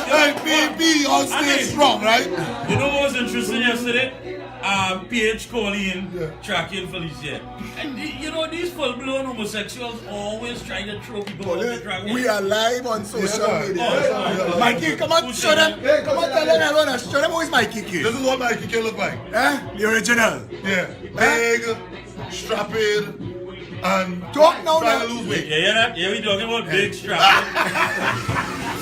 Hey, PEP, all stay strong, right? You know what was interesting yesterday? PH Colleen tracking Felicia. And you know, these full-blown homosexuals always try to throw people off the track. We are live on social media. Mikey, come on, show them. Hey, come on, tell them everyone. Show them who is Mikey Q. This is what Mikey can look like. The original. Yeah. Big, strapping, and Talk now, trying man. to lose weight. Yeah, hear that? Yeah, we talking about big strap.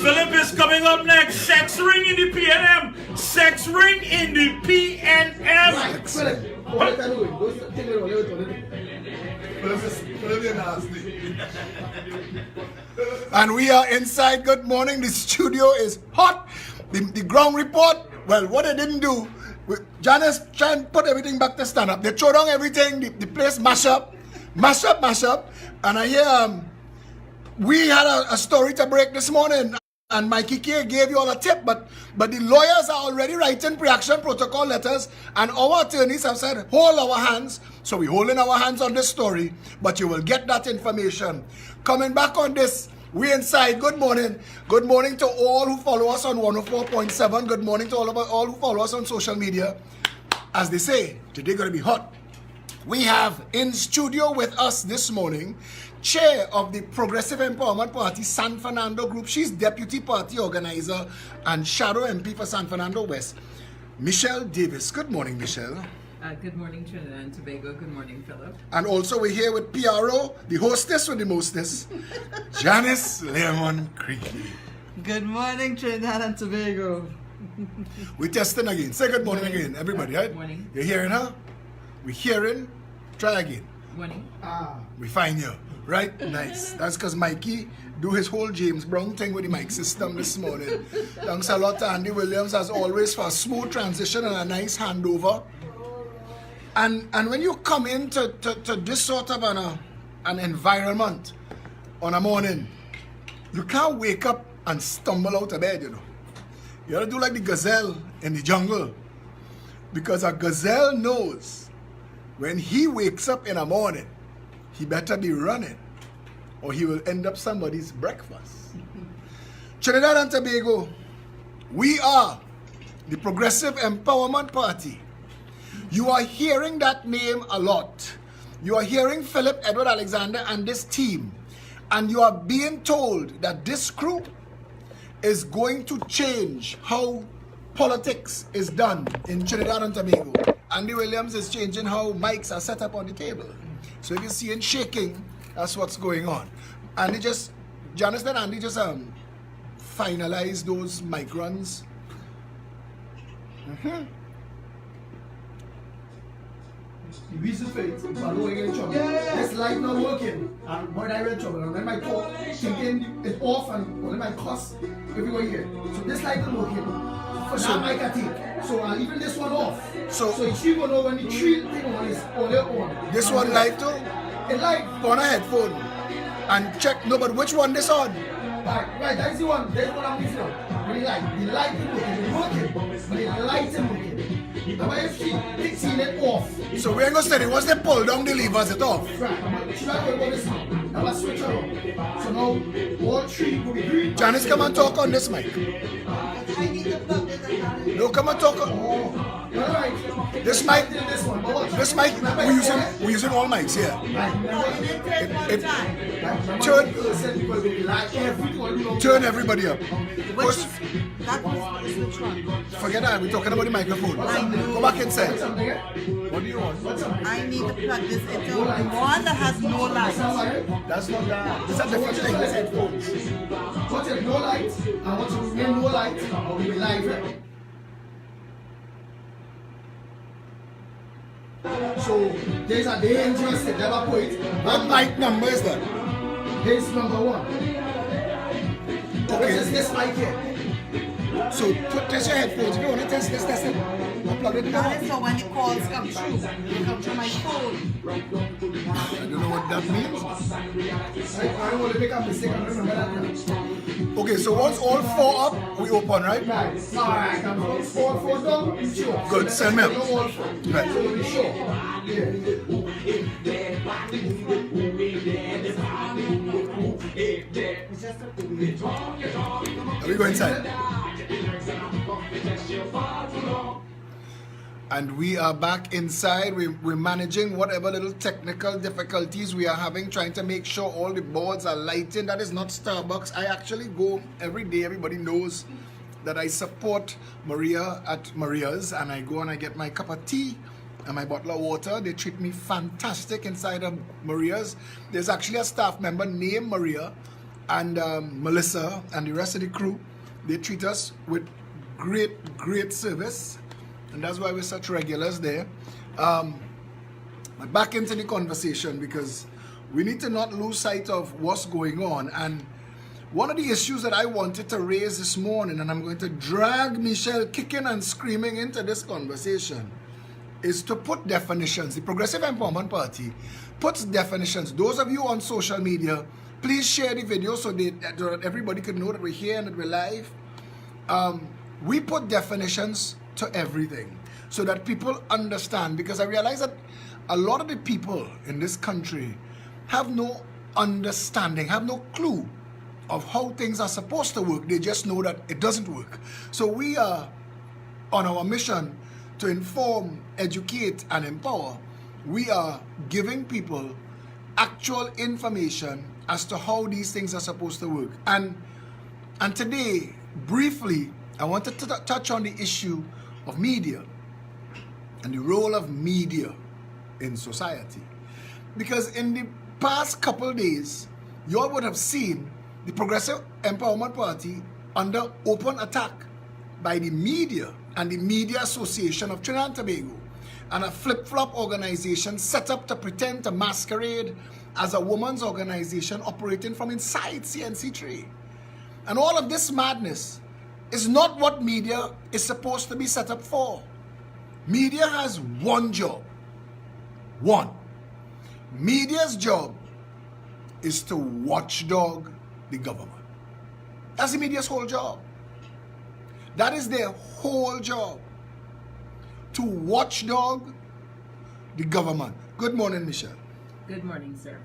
Philip is coming up next. Sex ring in the PNM. Sex ring in the PNM. And we are inside. Good morning. The studio is hot. The ground report. Well, what they didn't do, Janice try and put everything back to stand up. They throw down everything. The place mash up. And I hear we had a story to break this morning. And Mikey K gave you all a tip, but the lawyers are already writing pre-action protocol letters, and our attorneys have said, hold our hands. So we're holding our hands on this story, but you will get that information. Coming back on this, we inside. Good morning. Good morning to all who follow us on 104.7. Good morning to all who follow us on social media. As they say, today going to be hot. We have in studio with us this morning, Chair of the Progressive Empowerment Party, San Fernando Group. She's Deputy Party Organizer and Shadow MP for San Fernando West, Michelle Davis. Good morning, Michelle. Good morning, Trinidad and Tobago. Good morning, Philip. And also we're here with PRO, the hostess with the mostest, Janice Lemon Creaky. Good morning, Trinidad and Tobago. We're testing again. Say good morning again, everybody, right? Good morning. You're hearing her? We're hearing. Try again. Morning. We find you. Right? Nice. That's because Mikey do his whole James Brown thing with the mic system this morning. Thanks a lot to Andy Williams, as always, for a smooth transition and a nice handover. And when you come into this sort of an environment on a morning, you can't wake up and stumble out of bed, you know. You gotta do like the gazelle in the jungle. Because a gazelle knows when he wakes up in the morning, he better be running, or he will end up somebody's breakfast. Trinidad and Tobago, we are the Progressive Empowerment Party. You are hearing that name a lot. You are hearing Philip Edward Alexander and this team, and you are being told that this crew is going to change how politics is done in Trinidad and Tobago. Andy Williams is changing how mics are set up on the table. So if you see him shaking, that's what's going on. Andy just, Janice and Andy just finalized those mic runs. The reason for it, I don't get in trouble. This light not working, and when I get in trouble, and then my talk thinking it's off, and when my cuss everywhere here. So this light not working. For that mic I take. So I even this one off. So you will know when the tree thing on is all on. This one live too? It live. On a headphone. And check, no, but which one this on? Right, that's the one. That's what I'm using. The light is working, but the light is working. Now if she seen it off. So we ain't gonna steady. Once they pull down the levers, it off. Right, but she not going to this now. Now let's switch her on. So now all three will be green. Janice, come and talk on this mic. No, come and talk on. Alright. This mic, we're using all mics here. Turn everybody up. Forget that, we're talking about the microphone. Go back inside. What do you want? I need to plug this into one that has no light. That's not that. This is a different thing. This headphones. What's it? No light. I want to remain no light. Or we be live. So there's a dangerous never point. What mic number is that? This number one. Okay. This mic here. So test your headphones. If you want to test this, test it. Unplug it. That is so when the calls come through, they come through my phone. I don't know what that means. I don't want to make a mistake. I don't remember that now. Okay, so once all four up, we open, right? Right. Alright, I'm four down. Sure. Good, send me up. Right. So we'll be sure. Are we going inside? And we are back inside. We're managing whatever little technical difficulties we are having, trying to make sure all the boards are lighting. That is not Starbucks. I actually go every day. Everybody knows that I support Maria at Maria's, and I go and I get my cup of tea and my bottle of water. They treat me fantastic inside of Maria's. There's actually a staff member named Maria and Melissa and the rest of the crew. They treat us with great service. And that's why we're such regulars there. But back into the conversation, because we need to not lose sight of what's going on. And one of the issues that I wanted to raise this morning, and I'm going to drag Michelle kicking and screaming into this conversation, is to put definitions. The Progressive Empowerment Party puts definitions. Those of you on social media, please share the video so that everybody could know that we're here and that we're live. We put definitions to everything so that people understand, because I realize that a lot of the people in this country have no understanding, have no clue of how things are supposed to work. They just know that it doesn't work. So we are on our mission to inform, educate, and empower. We are giving people actual information as to how these things are supposed to work. And today, briefly, I wanted to touch on the issue of media and the role of media in society. Because in the past couple of days, you all would have seen the Progressive Empowerment Party under open attack by the media and the Media Association of Trinidad and Tobago, and a flip-flop organization set up to pretend to masquerade as a woman's organization operating from inside CNC3. And all of this madness is not what media is supposed to be set up for. Media has one job. One. Media's job is to watchdog the government. That's the media's whole job. That is their whole job. To watchdog the government. Good morning, Michelle. Good morning, sir.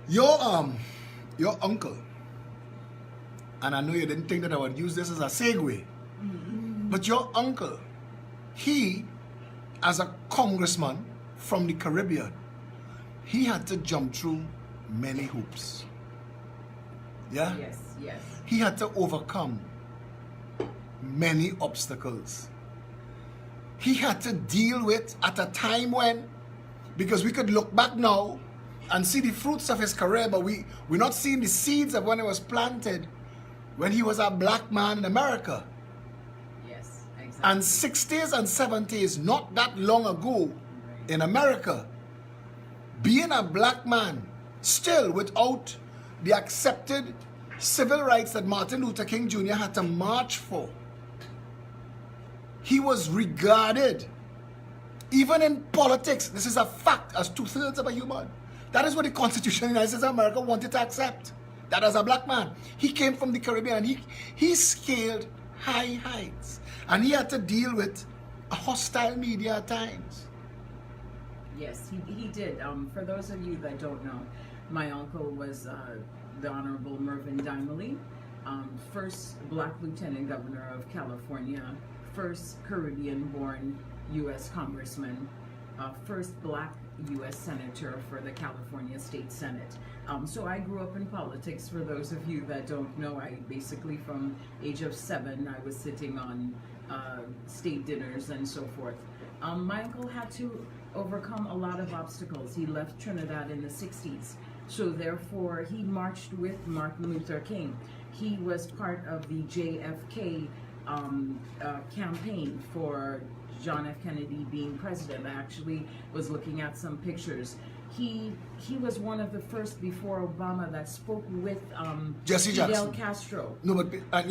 Your uncle, and I know you didn't think that I would use this as a segue, but your uncle, he, as a congressman from the Caribbean, he had to jump through many hoops. Yeah? Yes. He had to overcome many obstacles. He had to deal with at a time when, because we could look back now and see the fruits of his career, but we're not seeing the seeds of when it was planted when he was a black man in America. Yes, exactly. And 60s and 70s, not that long ago in America, being a black man, still without the accepted civil rights that Martin Luther King Jr. had to march for, he was regarded, even in politics, this is a fact, as 2/3 of a human. That is what the Constitution of the United States of America wanted to accept. That as a black man, he came from the Caribbean and he scaled high heights. And he had to deal with a hostile media at times. Yes, he did. For those of you that don't know, my uncle was the Honorable Mervyn Dimely, first black lieutenant governor of California, first Caribbean-born U.S. congressman, first black U.S. senator for the California State Senate. So I grew up in politics. For those of you that don't know, I basically from age of 7, I was sitting on state dinners and so forth. My uncle had to overcome a lot of obstacles. He left Trinidad in the 60s. So therefore, he marched with Martin Luther King. He was part of the JFK campaign for John F. Kennedy being president. I actually was looking at some pictures. He was one of the first before Obama that spoke with Jesse Fidel Jackson. Castro. No, but but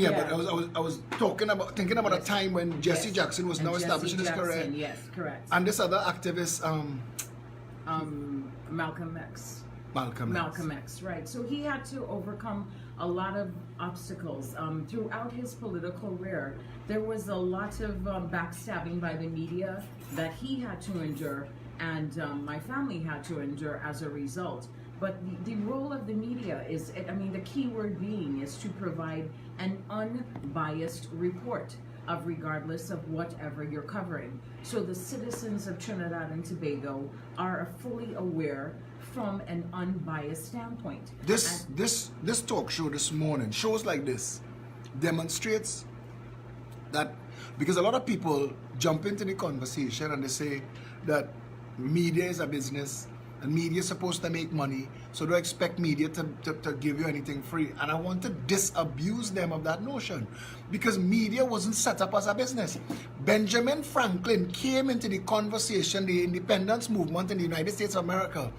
I was thinking about a time when Jesse Yes. Jackson was And now Jesse established in his Jackson, career. Yes, correct. And this other activist, Malcolm X. Malcolm X. Right. So he had to overcome a lot of obstacles. Throughout his political career, there was a lot of backstabbing by the media that he had to endure, and my family had to endure as a result. But the role of the media is, I mean, the key word being is to provide an unbiased report. regardless of whatever you're covering. So the citizens of Trinidad and Tobago are fully aware from an unbiased standpoint. This talk show this morning, shows like this, demonstrates that, because a lot of people jump into the conversation and they say that media is a business and media is supposed to make money, so don't expect media to give you anything free. And I want to disabuse them of that notion, because media wasn't set up as a business. Benjamin Franklin came into the conversation, the independence movement in the United States of America.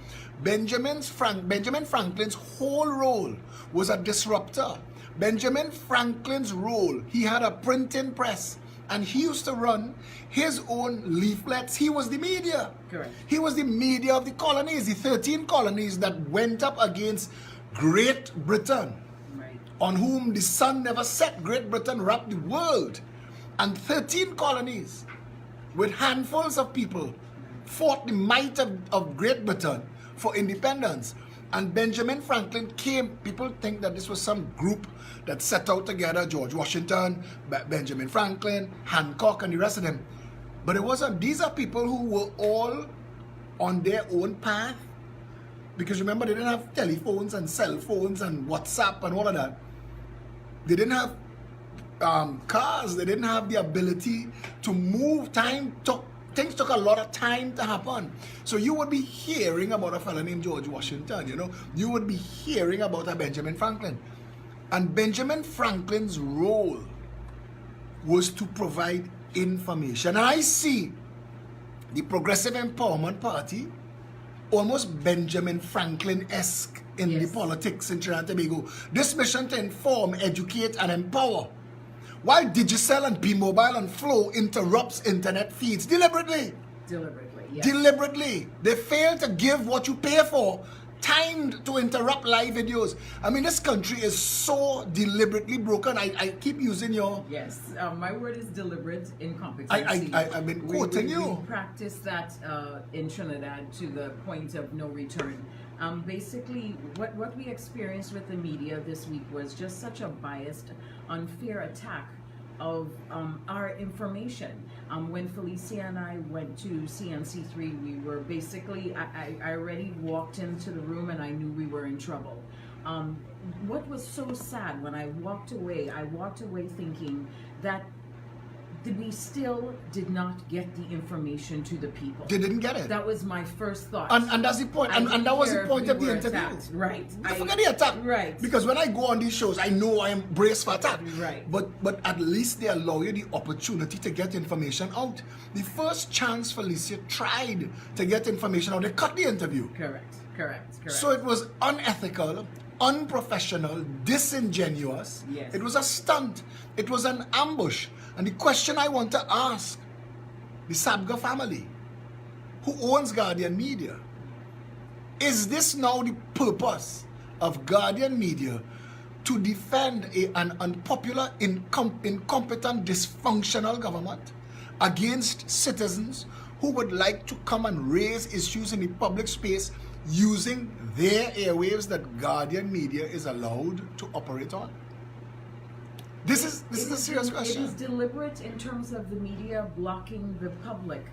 Benjamin Franklin's whole role was a disruptor. Benjamin Franklin's role, he had a printing press, and he used to run his own leaflets. He was the media. Correct. He was the media of the colonies, the 13 colonies that went up against Great Britain, Right. on whom the sun never set. Great Britain wrapped the world. And 13 colonies with handfuls of people fought the might of Great Britain for independence. And Benjamin Franklin came. People think that this was some group that set out together, George Washington, Benjamin Franklin, Hancock, and the rest of them. But it wasn't. These are people who were all on their own path. Because remember, they didn't have telephones and cell phones and WhatsApp and all of that. They didn't have cars. They didn't have the ability to move. Things took a lot of time to happen. So you would be hearing about a fellow named George Washington, you know. You would be hearing about a Benjamin Franklin. And Benjamin Franklin's role was to provide information. And I see the Progressive Empowerment Party almost Benjamin Franklin-esque in the Yes. politics in Trinidad and Tobago. This mission to inform, educate, and empower. While Digicel and P-Mobile and Flow interrupts internet feeds deliberately. Deliberately, yes. Deliberately. They fail to give what you pay for, timed to interrupt live videos. I mean, this country is so deliberately broken. I keep using your... Yes, my word is deliberate incompetency. I've been quoting you. We practice that in Trinidad to the point of no return. Basically, what we experienced with the media this week was just such a biased, unfair attack of our information. When Felicia and I went to CNC3, we were basically, I already walked into the room and I knew we were in trouble. What was so sad when I walked away thinking that we still did not get the information to the people. They didn't get it. That was my first thought. And that's the point. And that was the point of the interview. Attacked. Right. I forget the attack. Right. Because when I go on these shows, I know I am braced for attack. Right. But at least they allow you the opportunity to get information out. The first chance Felicia tried to get information out, they cut the interview. Correct. So it was unethical, unprofessional, disingenuous. Yes. It was a stunt. It was an ambush. And the question I want to ask the Sabga family, who owns Guardian Media, is this now the purpose of Guardian Media to defend an unpopular, incompetent, dysfunctional government against citizens who would like to come and raise issues in the public space using their airwaves that Guardian Media is allowed to operate on? This is a serious question. It is deliberate in terms of the media blocking the public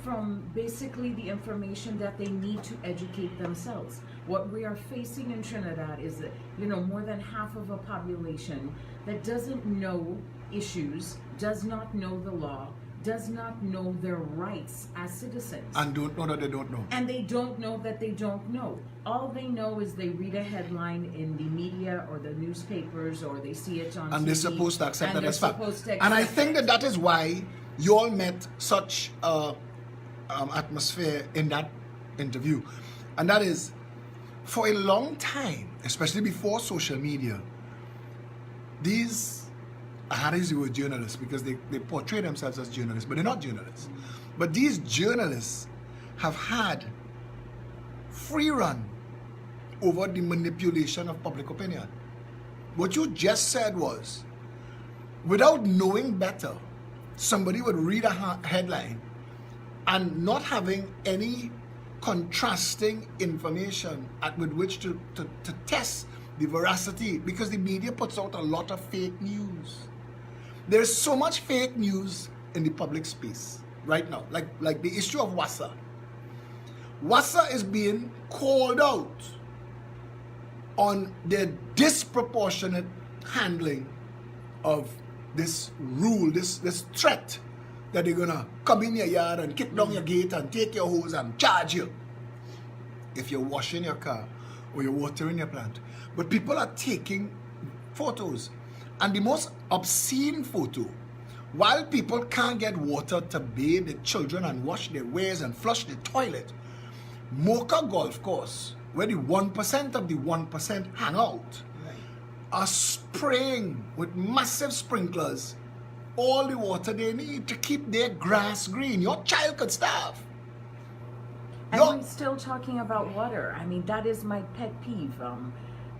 from basically the information that they need to educate themselves. What we are facing in Trinidad is that, more than half of a population that doesn't know issues, does not know the law, does not know their rights as citizens. And don't know that they don't know. And they don't know that they don't know. All they know is they read a headline in the media or the newspapers, or they see it on TV. And they're supposed to accept that as fact. And And I think that is why you all met such atmosphere in that interview. And that is, for a long time, especially before social media, I had to use the word journalists because they portray themselves as journalists, but they're not journalists. But these journalists have had free run over the manipulation of public opinion. What you just said was, without knowing better, somebody would read a headline and not having any contrasting information with which to test the veracity, because the media puts out a lot of fake news. There's so much fake news in the public space right now, like the issue of Wassa. Wassa is being called out on their disproportionate handling of this rule, this threat that they're gonna come in your yard and kick down your gate and take your hose and charge you if you're washing your car or you're watering your plant. But people are taking photos, and the most obscene photo, while people can't get water to bathe their children and wash their wares and flush the toilet, Mocha Golf Course, where the 1% of the 1% hang out, are spraying with massive sprinklers all the water they need to keep their grass green. Your child could starve. And we're still talking about water. I mean, that is my pet peeve.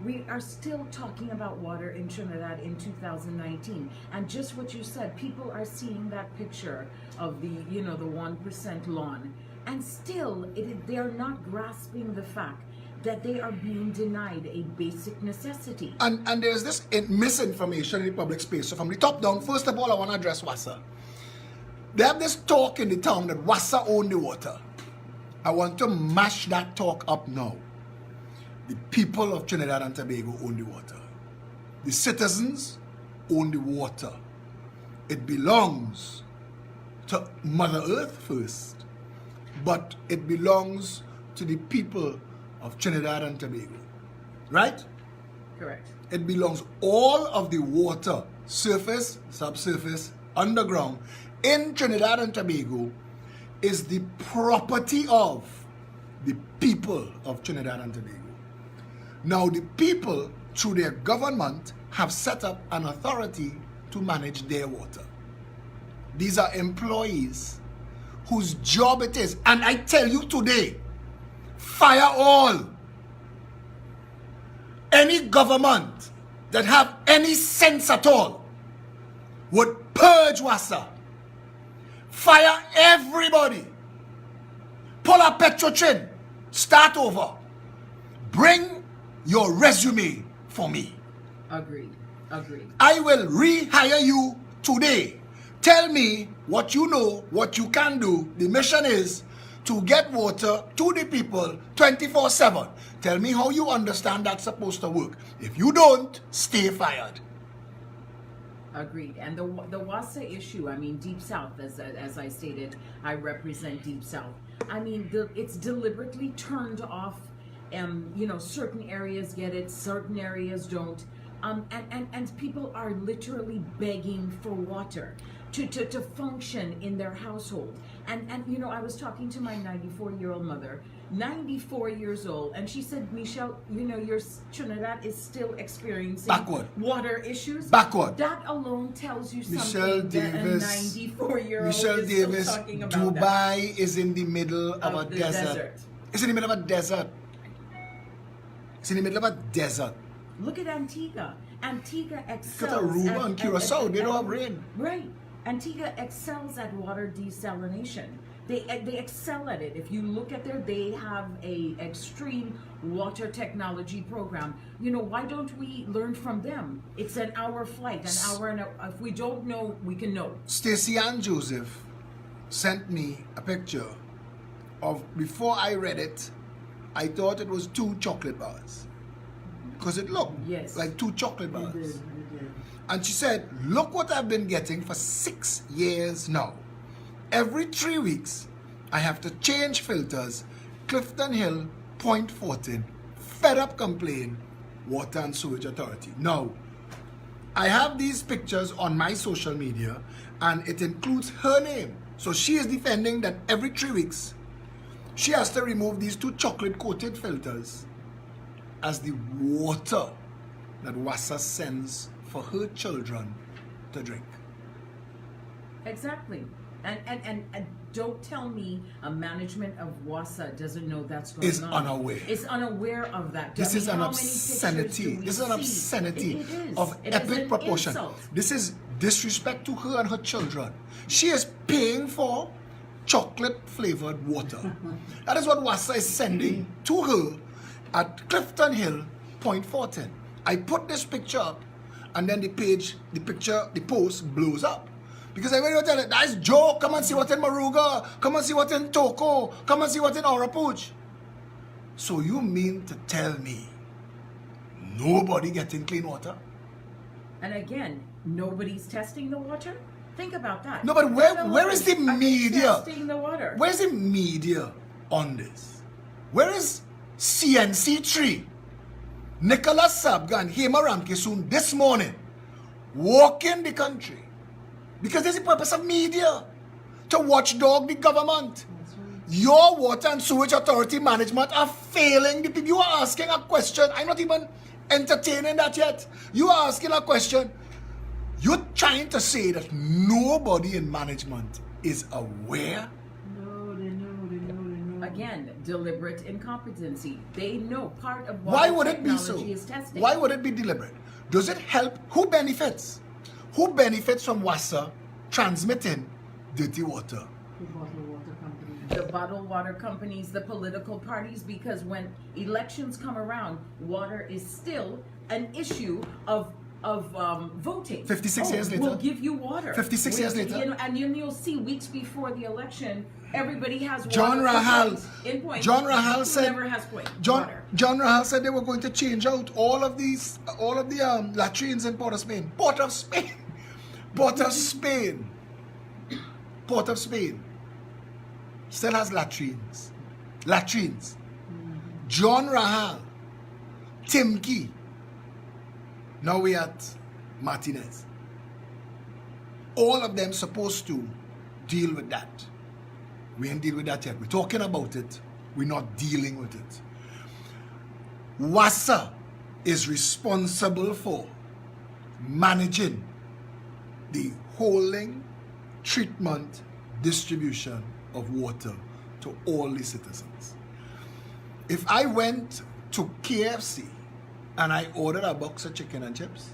We are still talking about water in Trinidad in 2019. And just what you said, people are seeing that picture of the, the 1% lawn. And still, they are not grasping the fact that they are being denied a basic necessity. And there's this misinformation in the public space. So from the top down, first of all, I want to address Wassa. They have this talk in the town that Wassa own the water. I want to mash that talk up now. The people of Trinidad and Tobago own the water. The citizens own the water. It belongs to Mother Earth first, but it belongs to the people of Trinidad and Tobago. Right? Correct. It belongs, all of the water, surface, subsurface, underground, in Trinidad and Tobago is the property of the people of Trinidad and Tobago. Now the people, through their government, have set up an authority to manage their water. These are employees whose job it is, and I tell you today, fire all. Any government that have any sense at all would purge Wassa. Fire everybody. Pull up Petrotrin. Start over. Bring your resume for me. Agreed. I will rehire you today. Tell me what you know, what you can do. The mission is to get water to the people 24/7. Tell me how you understand that's supposed to work. If you don't, stay fired. Agreed. And the Wassa issue, I mean, Deep South, as I stated, I represent Deep South. I mean, it's deliberately turned off. Certain areas get it, certain areas don't. And people are literally begging for water to function in their household. And I was talking to my 94-year-old mother, 94 years old, and she said, Michelle, your Trinidad is still experiencing water issues. Backward. That alone tells you Michelle something Davis, that a 94-year-old Michelle is Davis, still talking about. Dubai is in the middle of a desert. It's in the middle of a desert. It's in the middle of a desert. Look at Antigua. Antigua excels. Look at Aruba and Curacao. They don't have rain. Right. Antigua excels at water desalination. They excel at it. If you look at they have a extreme water technology program. Why don't we learn from them? It's an hour flight, if we don't know, we can know. Stacey Ann Joseph sent me a picture of, before I read it, I thought it was 2 chocolate bars. Because it looked like 2 chocolate bars. It did. And she said, look what I've been getting for 6 years now. Every 3 weeks, I have to change filters. Clifton Hill, Point 14, fed up complain, Water and Sewage Authority. Now, I have these pictures on my social media, and it includes her name. So she is defending that every 3 weeks, she has to remove these 2 chocolate-coated filters as the water that Wassa sends for her children to drink. Exactly. And don't tell me a management of Wassa doesn't know that's going Is on. unaware. Is unaware of that. This is an obscenity. This is an obscenity of epic proportion. Insult. This is disrespect to her and her children. She is paying for chocolate-flavored water. That is what Wassa is sending to her at Clifton Hill, Point 14. I put this picture up and then the picture, the post blows up. Because everybody will tell it, that's Joe, come and see what in Maruga, come and see what in Toko, come and see what in Orapuch. So you mean to tell me nobody getting clean water? And again, nobody's testing the water? Think about that. No, but where is the Are they media? testing the water? Where's the media on this? Where is CNC3? Nicholas Sabga and Hema Ramkisoon this morning walking the country because there's the purpose of media to watchdog the government. Your water and sewage authority management are failing the people. You are asking a question. I'm not even entertaining that yet. You are asking a question. You're trying to say that nobody in management is aware? Again, deliberate incompetency. They know part of what Why would it be so? technology is testing. Why would it be deliberate? Does it help? Who benefits? Who benefits from WASA transmitting dirty water? The bottled water companies, the political parties, because when elections come around, water is still an issue of voting. 56 years later. We'll give you water. 56 years later. You know, and you'll see weeks before the election, everybody has water. John Rahal. In point. John Rahal Who said. never has point. Water. John Rahal said they were going to change out all of the latrines in Port of Spain. Port of Spain. Port of Spain. Port of Spain. Still has latrines. Latrines. John Rahal. Timki. Now we at Martinez. All of them supposed to deal with that. We ain't deal with that yet. We're talking about it. We're not dealing with it. WASA is responsible for managing the holding, treatment, distribution of water to all the citizens. If I went to KFC and I ordered a box of chicken and chips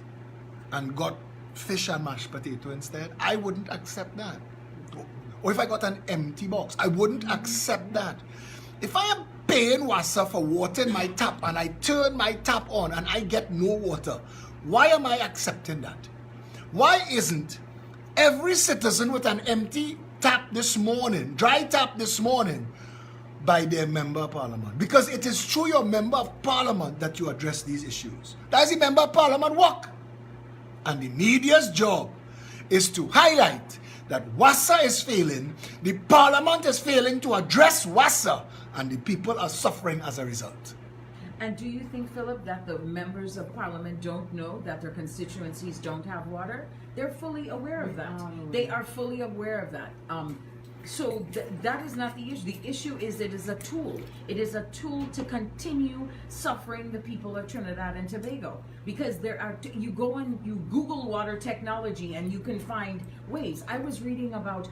and got fish and mashed potato instead, I wouldn't accept that. Or if I got an empty box, I wouldn't accept that. If I am paying WASA for water in my tap and I turn my tap on and I get no water, why am I accepting that? Why isn't every citizen with an empty tap this morning, dry tap this morning, by their member of parliament? Because it is through your member of parliament that you address these issues. That's the member of parliament work. And the media's job is to highlight that WASA is failing, the parliament is failing to address WASA, and the people are suffering as a result. And do you think, Philip, that the members of parliament don't know that their constituencies don't have water? They're fully aware of that. They are fully aware of that. So that is not the issue. The issue is it is a tool. It is a tool to continue suffering the people of Trinidad and Tobago. Because there are, you go and you Google water technology and you can find ways. I was reading about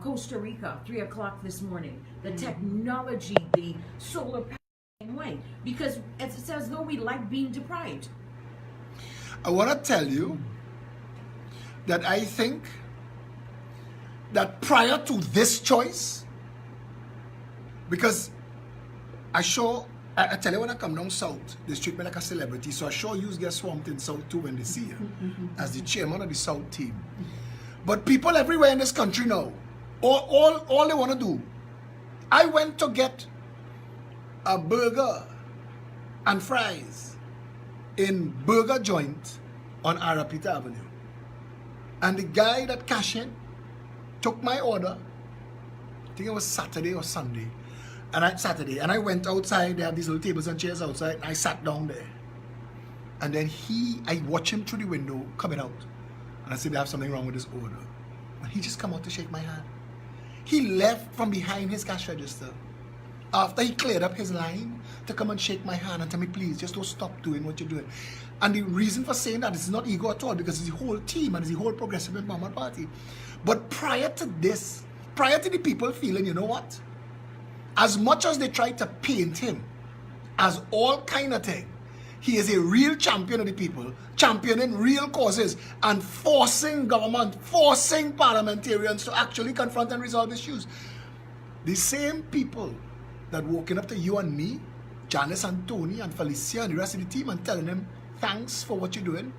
Costa Rica, 3 o'clock this morning. The technology, the solar power way. Because it says, no, we like being deprived. I want to tell you that I think that prior to this choice, because I tell you when I come down south, they treat me like a celebrity, so I sure you get swamped in south too when they see you as the chairman of the south team. But people everywhere in this country now, all they want to do, I went to get a burger and fries in burger joint on Arapita Avenue. And the guy that cashed in took my order. I think it was Saturday or Sunday. And I went outside. They have these little tables and chairs outside. And I sat down there. And then I watched him through the window coming out. And I said, "They have something wrong with this order." And he just come out to shake my hand. He left from behind his cash register after he cleared up his line to come and shake my hand and tell me, "Please, just don't stop doing what you're doing." And the reason for saying that is not ego at all, because it's the whole team and it's the whole Progressive Empowerment Party. But prior to this, prior to the people feeling, you know what? As much as they try to paint him as all kind of thing, he is a real champion of the people, championing real causes and forcing government, forcing parliamentarians to actually confront and resolve issues. The same people that walking up to you and me, Janice and Tony and Felicia and the rest of the team and telling them, "Thanks for what you're doing,"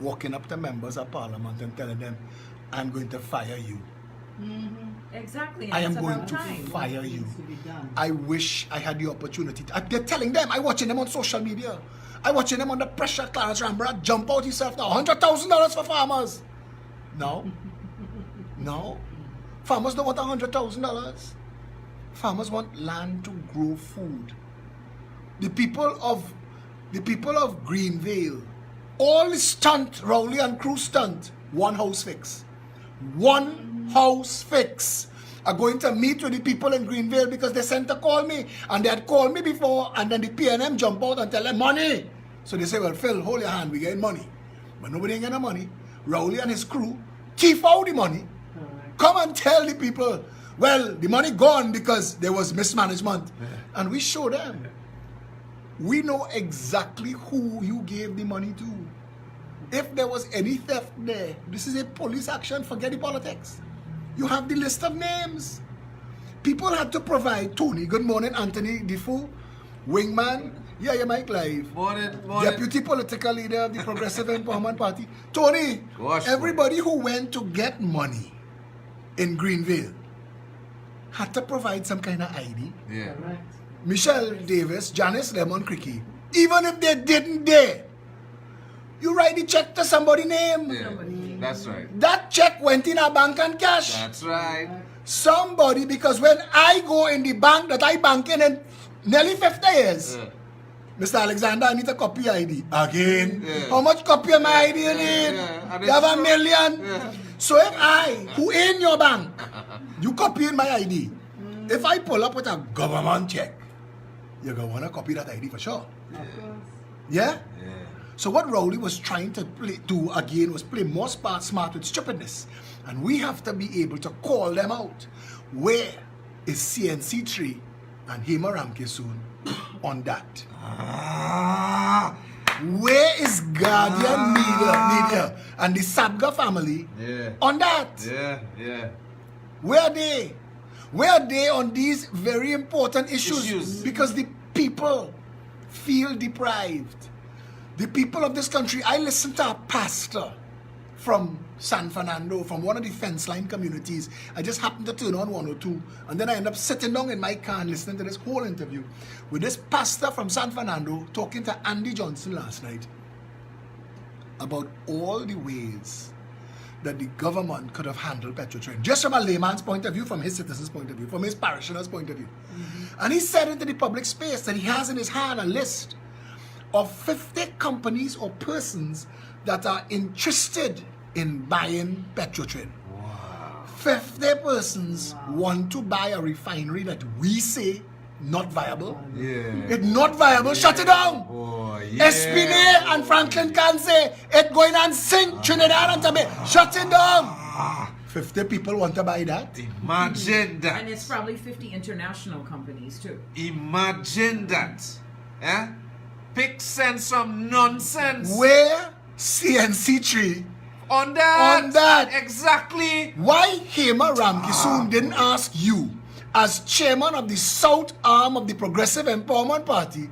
walking up to members of parliament and telling them, I'm going to fire you. Exactly. I am it's going about to time. fire you. Needs to be done. I wish I had the opportunity. They're telling them. I'm watching them on social media. I'm watching them under pressure. Clarence Rambra, jump out yourself now. $100,000 for farmers. No. No. Farmers don't want $100,000. Farmers want land to grow food. The people of Greenvale, all the stunt, Rowley and crew stunt, one house fix. One house fix. Are going to meet with the people in Greenvale because they sent to call me, and they had called me before, and then the PNM jump out and tell them money. So they say, well, Phil, hold your hand, we getting money. But nobody ain't getting no money. Rowley and his crew thief out the money. Come and tell the people, well, the money gone because there was mismanagement. And we show them. We know exactly who you gave the money to. If there was any theft there, this is a police action, forget the politics. You have the list of names. People had to provide Tony. Good morning, Anthony Defoe, Wingman. Yeah, you Mike Live. Morning. Deputy political leader of the Progressive Empowerment Party. Tony, Gosh, everybody who went to get money in Greenvale had to provide some kind of ID. Yeah. Correct. Michelle Davis, Janice Lemon Cricky. Even if they didn't dare, you write the check to somebody's name. Yeah. That's right. That check went in a bank and cash. That's right. Somebody, because when I go in the bank that I bank in nearly 50 years, Mr. Alexander, I need a copy ID. Again. Yeah. How much copy of my ID you need? Yeah. And You have it's a true. million. Yeah. So if I, who in your bank, you copy in my ID. If I pull up with a government check, you're going to want to copy that ID for sure. Of course. Yeah? Yeah. So what Rowley was trying to do again was play more smart with stupidness. And we have to be able to call them out. Where is CNC3 and Hema Ramkisoon on that? Where is Guardian Media and the Sabga family on that? Yeah. Where are they? Where are they on these very important issues? Because the people feel deprived. The people of this country, I listened to a pastor from San Fernando, from one of the fence line communities. I just happened to turn on 102, and then I end up sitting down in my car and listening to this whole interview with this pastor from San Fernando talking to Andy Johnson last night about all the ways that the government could have handled Petrotrain, just from a layman's point of view, from his citizens' point of view, from his parishioners' point of view. And he said into the public space that he has in his hand a list of 50 companies or persons that are interested in buying Petrotrain. Wow. 50 persons want to buy a refinery that we say not viable. Yeah. It's not viable, shut it down. Oh, yeah. Espinay and Franklin can say it going and sink Trinidad and Tobago. Shut it down. 50 people want to buy that. Imagine that. And it's probably 50 international companies too. Imagine that. Eh? Pick sense some nonsense. Where CNC3 On that. On that. Exactly. Why Hema Ramkisoon didn't ask you, as chairman of the South arm of the Progressive Empowerment Party,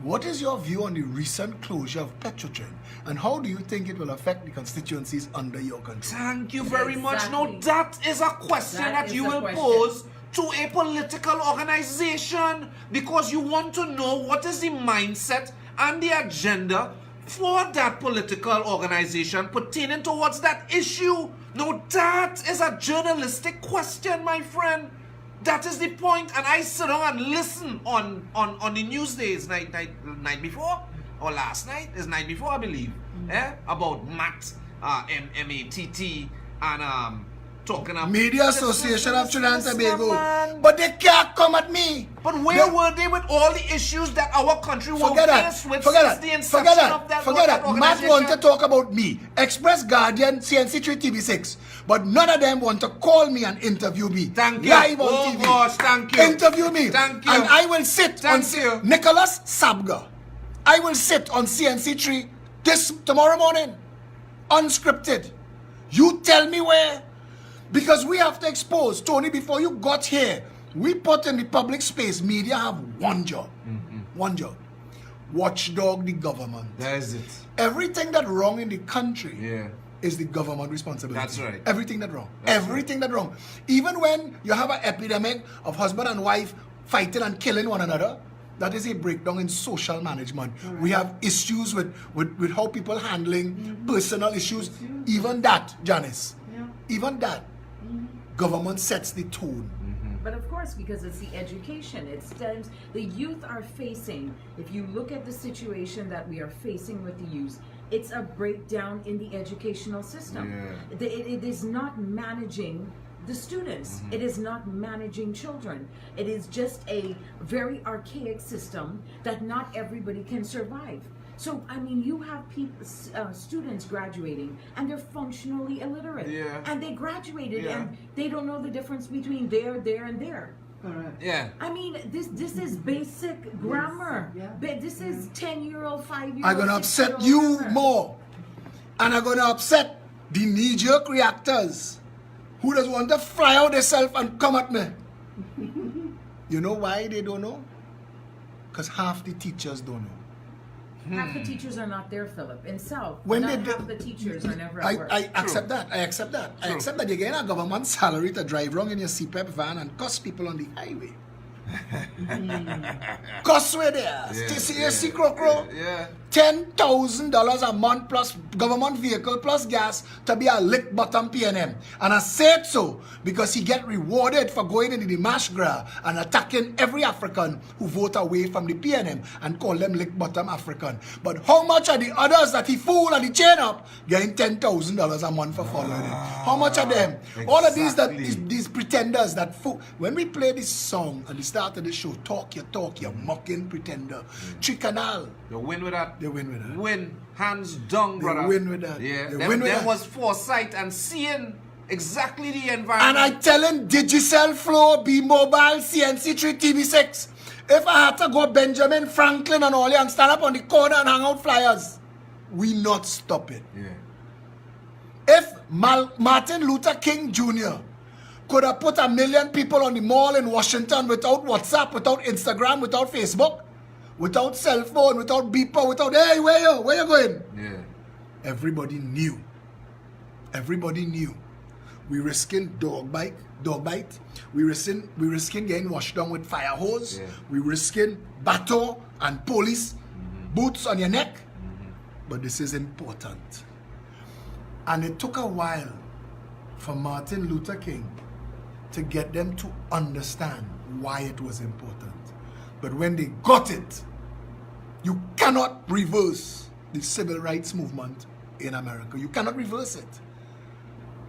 what is your view on the recent closure of Petrotrain, and how do you think it will affect the constituencies under your control? Thank you very much. Exactly. Now that is a question That that is you a will question. pose to a political organization, because you want to know what is the mindset and the agenda for that political organization pertaining towards that issue. Now that is a journalistic question, my friend. That is the point. And I sit down and listen on the news days, night before, or last night is night before, I believe, about MAT, M-A-T-T, and talking about Media Association of Trinidad and Tobago. Man. But they can't come at me. But where were they with all the issues that our country was Forget that. faced with Forget since that. the inception Forget of that. that, Forget that that. Matt organization? want to talk about me. Express, Guardian, CNC3, TV6. But none of them want to call me and interview me. Thank you. Live on Oh TV. gosh, thank you. Interview me. Thank you. And I will sit Thank on you. Nicholas Sabga. I will sit on CNC3 tomorrow morning. Unscripted. You tell me where. Because we have to expose. Tony, before you got here, we put in the public space, media have one job. One job. watchdog the government. That is it. Everything that wrong in the country Yeah. is the government responsibility. That's right. Everything that wrong. That's Everything that wrong. Even when you have an epidemic of husband and wife fighting and killing one another, that is a breakdown in social management. We have issues with how people handling personal issues. Even that, Janice. Even that. Government sets the tone. But of course, because it's the education, it's times the youth are facing. If you look at the situation that we are facing with the youth, it's a breakdown in the educational system. Yeah. It is not managing the students. It is not managing children. It is just a very archaic system that not everybody can survive. So, I mean, you have people, students graduating and they're functionally illiterate. Yeah. And they graduated Yeah. and they don't know the difference between there, and there. Correct. Yeah. I mean, this is basic grammar. yeah. But this is 10-year-old, 5-year-old. I'm going to upset 6-year-old you grammar. more. And I'm going to upset the knee-jerk reactors who just want to fly out themselves and come at me. You know why they don't know? Because half the teachers don't know. Half the teachers are not there, Philip. In South, When not they do- half the teachers are never at work. I accept that. I accept that. I accept that you're getting a government salary to drive wrong in your CPEP van and cuss people on the highway. Cuss with there. See, Crow. Yeah. $10,000 a month plus government vehicle plus gas to be a lick bottom PNM. And I said so because he get rewarded for going into the Mashgra and attacking every African who vote away from the PNM and call them lick bottom African. But how much are the others that he fool and he chain up getting $10,000 a month for following him? How much are them? All of these these pretenders that fool. When we play this song at the start of the show, talk, you mocking pretender. Tricanal. You win with that. They win with that. Win. Hands down, brother. win with that. Yeah. They Them, win with them that. was foresight and seeing exactly the environment. And I telling Digicel Flow, B Mobile, CNC3, TV6. If I had to go Benjamin Franklin and all and stand up on the corner and hang out flyers, we not stop it. Yeah. If Martin Luther King Jr. could have put 1 million people on the mall in Washington without WhatsApp, without Instagram, without Facebook, without cell phone, without beeper, without, hey, where you going? Yeah. Everybody knew. Everybody knew. We risking dog bite. We risking getting washed down with fire hose. Yeah. We risking baton and police boots on your neck. But this is important. And it took a while for Martin Luther King to get them to understand why it was important. But when they got it, you cannot reverse the civil rights movement in America. You cannot reverse it.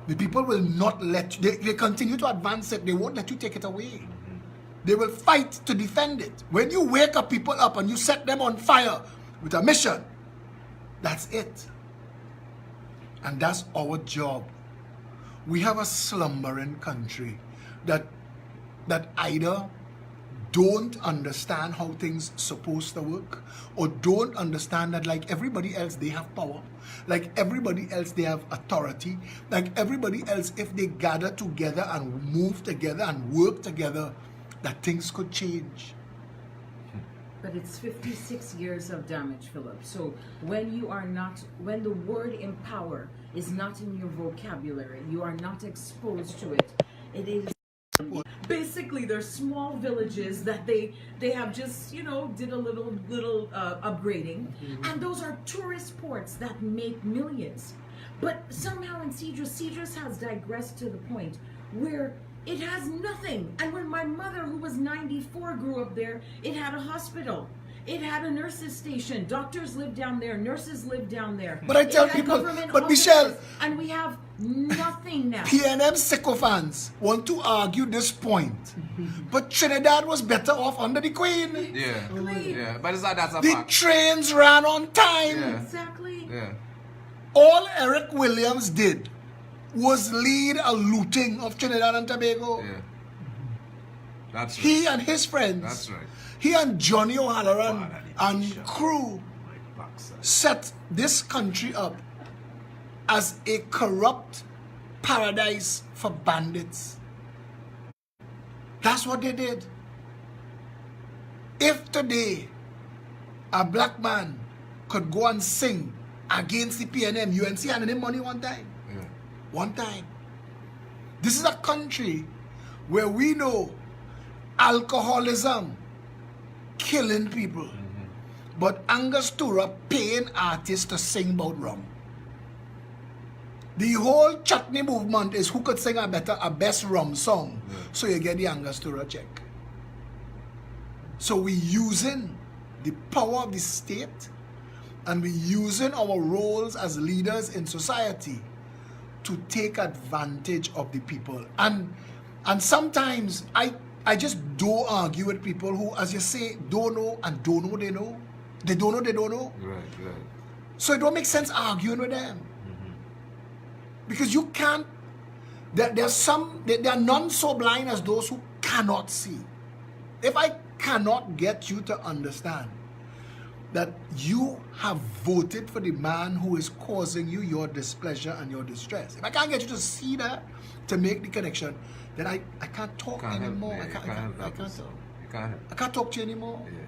The people will not let you, they continue to advance it. They won't let you take it away. They will fight to defend it. When you wake up people up and you set them on fire with a mission, that's it. And that's our job. We have a slumbering country that either don't understand how things supposed to work, or don't understand that like everybody else they have power, like everybody else they have authority, like everybody else if they gather together and move together and work together, that things could change. But it's 56 years of damage, Philip. So when the word empower is not in your vocabulary, you are not exposed to it. It is basically they're small villages that they have just did a little upgrading, and those are tourist ports that make millions. But somehow in Cedros has digressed to the point where it has nothing. And when my mother, who was 94, grew up there, it had a hospital. It had a nurses station. Doctors lived down there. Nurses lived down there. But I tell It had people, government but offices, Michelle, and we have nothing now. PNM sycophants want to argue this point. But Trinidad was better off under the Queen. Yeah. Exactly. Yeah. But that's a The fact. trains ran on time. Yeah. Exactly. Yeah. All Eric Williams did was lead a looting of Trinidad and Tobago. Yeah. That's right. He and his friends, That's right. he and Johnny O'Halloran Wow, that and is crew My backside. set this country up as a corrupt paradise for bandits. That's what they did. If today a black man could go and sing against the PNM, UNC handed him money one time. Yeah. One time. This is a country where we know alcoholism killing people. But Angostura paying artists to sing about rum. The whole chutney movement is who could sing a best rum song. So you get the Angostura check. So we using the power of the state and we using our roles as leaders in society to take advantage of the people. And sometimes I just don't argue with people who, as you say, don't know and don't know they know. They don't know they don't know. Right. So it don't make sense arguing with them. Because you can't, there are none so blind as those who cannot see. If I cannot get you to understand that you have voted for the man who is causing you your displeasure and your distress, if I can't get you to see that, to make the connection, then I can't talk anymore. I can't talk to you anymore. Yeah.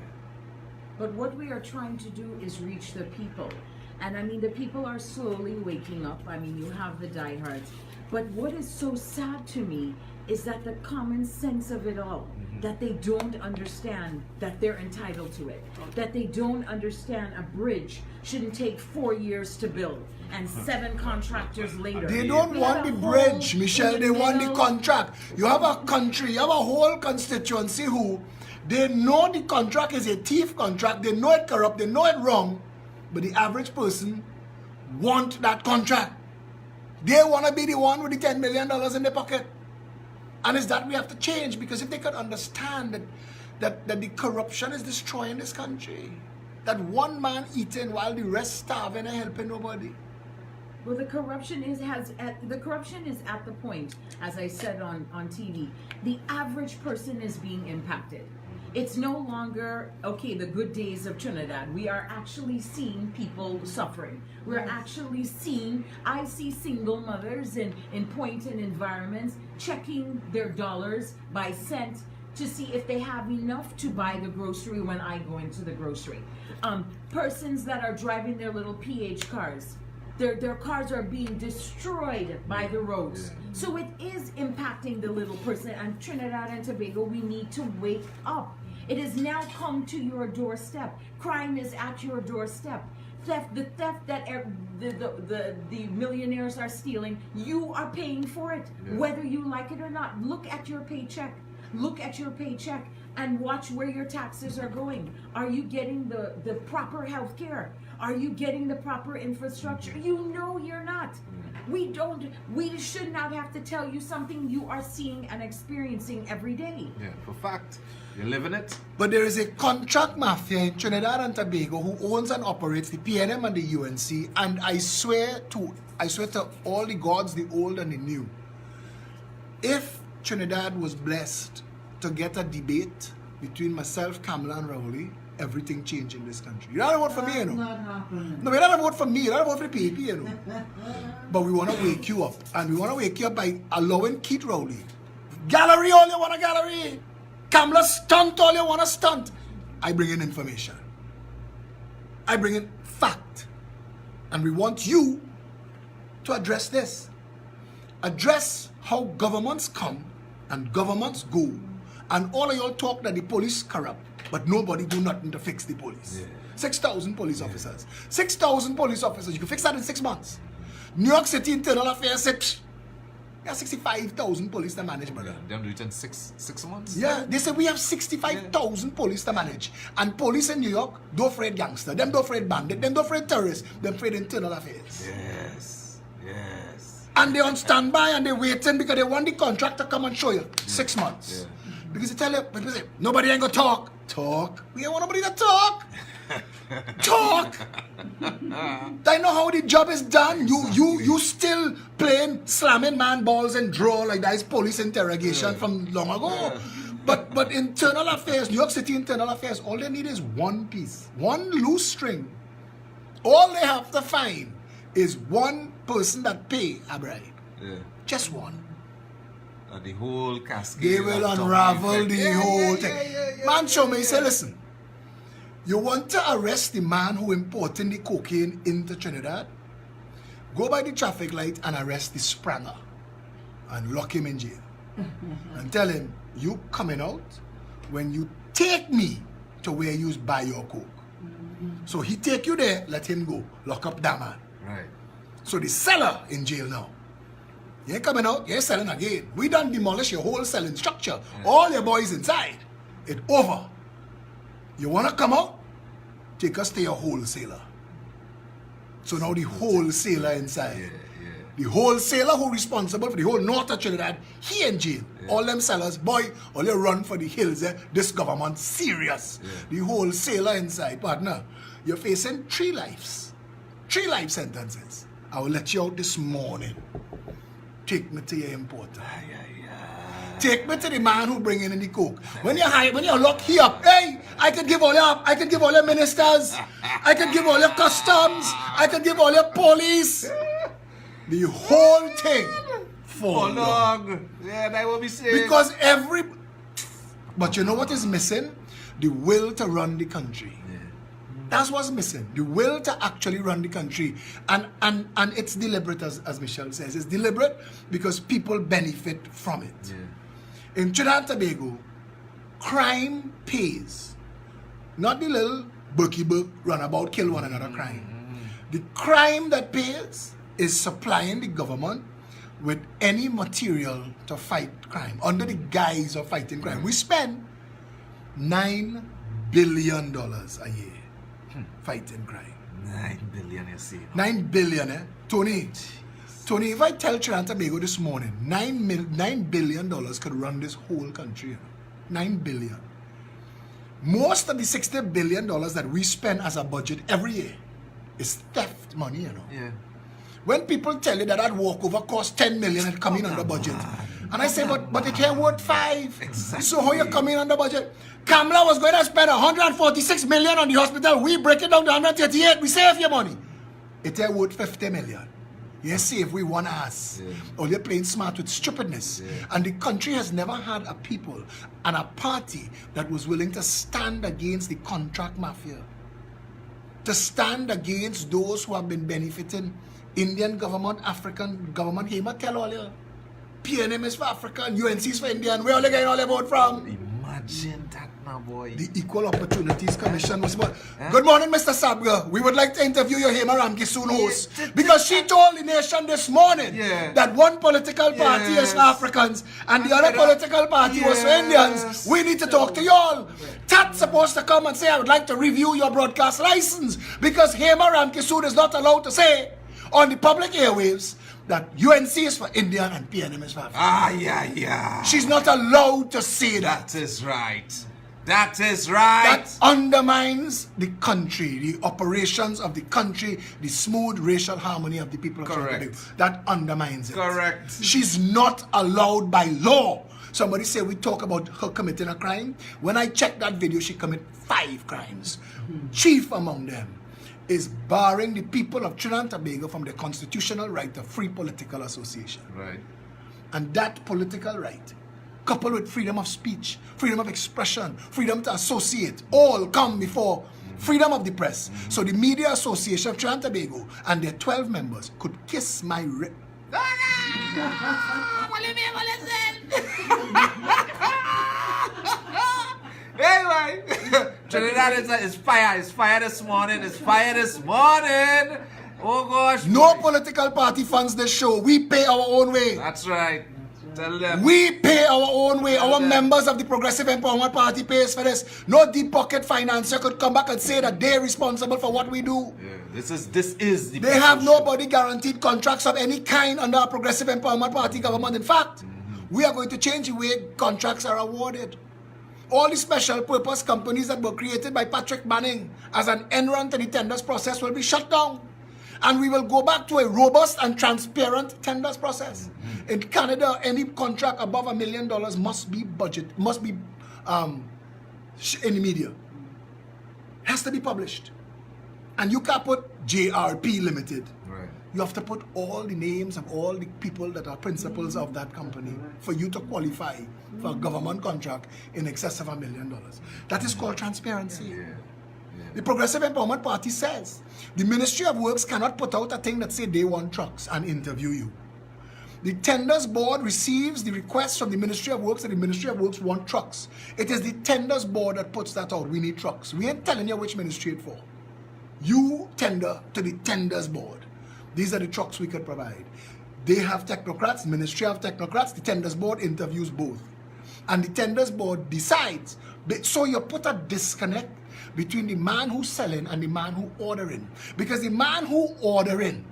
But what we are trying to do is reach the people. And I mean, the people are slowly waking up. I mean, you have the diehards. But what is so sad to me is that the common sense of it all, that they don't understand that they're entitled to it, that they don't understand a bridge shouldn't take 4 years to build and 7 contractors later. They don't want the bridge, Michelle. They want the contract. You have a country, you have a whole constituency who they know the contract is a thief contract. They know it corrupt. They know it wrong. But the average person want that contract. They want to be the one with the $10 million in their pocket. And it's that we have to change, because if they could understand that the corruption is destroying this country, that one man eating while the rest starving and helping nobody. Well, the corruption is at the point, as I said on TV, the average person is being impacted. It's no longer, okay, the good days of Trinidad. We are actually seeing people suffering. We're actually seeing, I see single mothers in point-in environments checking their dollars by cent to see if they have enough to buy the grocery when I go into the grocery. Persons that are driving their little PH cars, their cars are being destroyed by the roads. So it is impacting the little person. And Trinidad and Tobago, we need to wake up. It has now come to your doorstep. Crime is at your doorstep. The theft that the millionaires are stealing, you are paying for it, whether you like it or not. Look at your paycheck. Look at your paycheck and watch where your taxes are going. Are you getting the proper health care? Are you getting the proper infrastructure? You know you're not. We should not have to tell you something you are seeing and experiencing every day. Yeah, for fact. You're living it. But there is a contract mafia in Trinidad and Tobago who owns and operates the PNM and the UNC, and I swear to all the gods, the old and the new, if Trinidad was blessed to get a debate between myself, Kamala, and Rowley, everything changed in this country. You don't vote for me, you know. Not happening. No, you don't vote for me, you don't vote for the PEP, you know. But we want to wake you up, and we want to wake you up by allowing Keith Rowley. Gallery all you want a gallery. Kamala stunt all you want to stunt. I bring in information. I bring in fact. And we want you to address this. Address how governments come and governments go. And all of y'all talk that the police corrupt, but nobody do nothing to fix the police. 6,000 police officers. 6,000 police officers. You can fix that in 6 months. New York City Internal Affairs said, yeah, 65,000 police to manage, brother. They do it in six months? Yeah, they say we have 65,000 police to manage. And police in New York don't afraid gangster. Them don't afraid bandit. Them don't afraid terrorists. Them afraid internal affairs. Yes. And they on standby and they waiting because they want the contract to come and show you. 6 months. Because they tell you, people say, nobody ain't gonna talk. Talk? We ain't want nobody to talk. Talk. I know how the job is done. You still playing slamming man balls and draw like that is police interrogation from long ago. But internal affairs, New York City internal affairs, all they need is one piece, one loose string. All they have to find is one person that pay a bribe. Just one. The whole cascade. They will unravel the whole thing. Man show me, say, listen, You want to arrest the man who importing the cocaine into Trinidad? Go by the traffic light and arrest the spranger and lock him in jail. And tell him, you coming out when you take me to where you buy your coke. So he take you there, let him go. Lock up that man. Right. So the seller in jail now. You ain't coming out, you're selling again. We done demolish your whole selling structure. All your boys inside. It over. You want to come out? Take us to your wholesaler. So now the wholesaler inside. The wholesaler who responsible for the whole north of Trinidad, he in jail. All them sellers, boy, all they run for the hills. This government serious. The wholesaler inside, partner. You're facing 3 lives. 3 life sentences. I will let you out this morning. Take me to your importer. Take me to the man who bring in the coke. When you lock here up, hey, I can give all your ministers, I can give all your customs, I can give all your police. The whole thing for long. Yeah, that will be safe. Because but you know what is missing? The will to run the country. That's what's missing. The will to actually run the country. And it's deliberate, as Michelle says. It's deliberate because people benefit from it. In Trinidad and Tobago, crime pays. Not the little bookie book runabout kill one another crime. The crime that pays is supplying the government with any material to fight crime under the guise of fighting crime. We spend $9 billion a year fighting crime. 9 billion, you see. 9 billion, eh? Tony, if I tell Trinidad and Tobago this morning, $9 billion could run this whole country. You know? $9 billion. Most of the $60 billion that we spend as a budget every year is theft money, you know. Yeah. When people tell you that that walkover cost 10 million and come in under budget. And I say, but it here worth 5. Exactly. So how you come in under budget? Kamla was going to spend 146 million on the hospital. We break it down to 138. We save your money. It here worth 50 million. Yes, save we one ass. Or you're playing smart with stupidness. And the country has never had a people and a party that was willing to stand against the contract mafia. To stand against those who have been benefiting Indian government, African government. He might tell all you. PNM is for Africa and UNC is for Indian. Where are they getting all their vote from? Imagine that, my boy. The Equal Opportunities Commission was about. Good morning, Mr. Sabga. We would like to interview your Hema Ramki soon host. Because she told the nation this morning that one political party is for Africans and the other political party was for Indians. We need to talk to y'all. That's supposed to come and say, I would like to review your broadcast license. Because Hema Ramki soon is not allowed to say on the public airwaves that UNC is for Indian and PNM is for African. She's not allowed to say that. That is right. That is right. That undermines the country, the operations of the country, the smooth racial harmony of the people of Trinidad. That undermines it. Correct. She's not allowed by law. Somebody say we talk about her committing a crime. When I checked that video, she committed 5 crimes. Chief among them is barring the people of Trinidad and Tobago from the constitutional right of free political association. Right. And that political right, coupled with freedom of speech, freedom of expression, freedom to associate, all come before freedom of the press. So the Media Association of Trinidad and Tobago and their 12 members could kiss my rib. Anyway, Trinidad is fire. It's fire this morning. It's fire this morning. Oh gosh. No political party funds this show. We pay our own way. That's right. Tell them. We pay our own way. Our members of the Progressive Empowerment Party pays for this. No deep pocket financier could come back and say that they're responsible for what we do. Yeah, this is the. They have nobody guaranteed contracts of any kind under our Progressive Empowerment Party government. In fact, we are going to change the way contracts are awarded. All the special purpose companies that were created by Patrick Manning as an end run to the tenders process will be shut down. And we will go back to a robust and transparent tenders process. In Canada, any contract above $1 million must be in the media. Has to be published. And you can't put JRP Limited. Right. You have to put all the names of all the people that are principals of that company for you to qualify for a government contract in excess of $1 million. That is called transparency. The Progressive Empowerment Party says the Ministry of Works cannot put out a thing that say they want trucks and interview you. The tenders board receives the request from the Ministry of Works that the Ministry of Works want trucks. It is the tenders board that puts that out. We need trucks. We ain't telling you which ministry it's for. You tender to the tenders board. These are the trucks we could provide. They have technocrats, Ministry have technocrats, the tenders board interviews both. And the tenders board decides. So you put a disconnect between the man who's selling and the man who ordering. Because the man who ordering,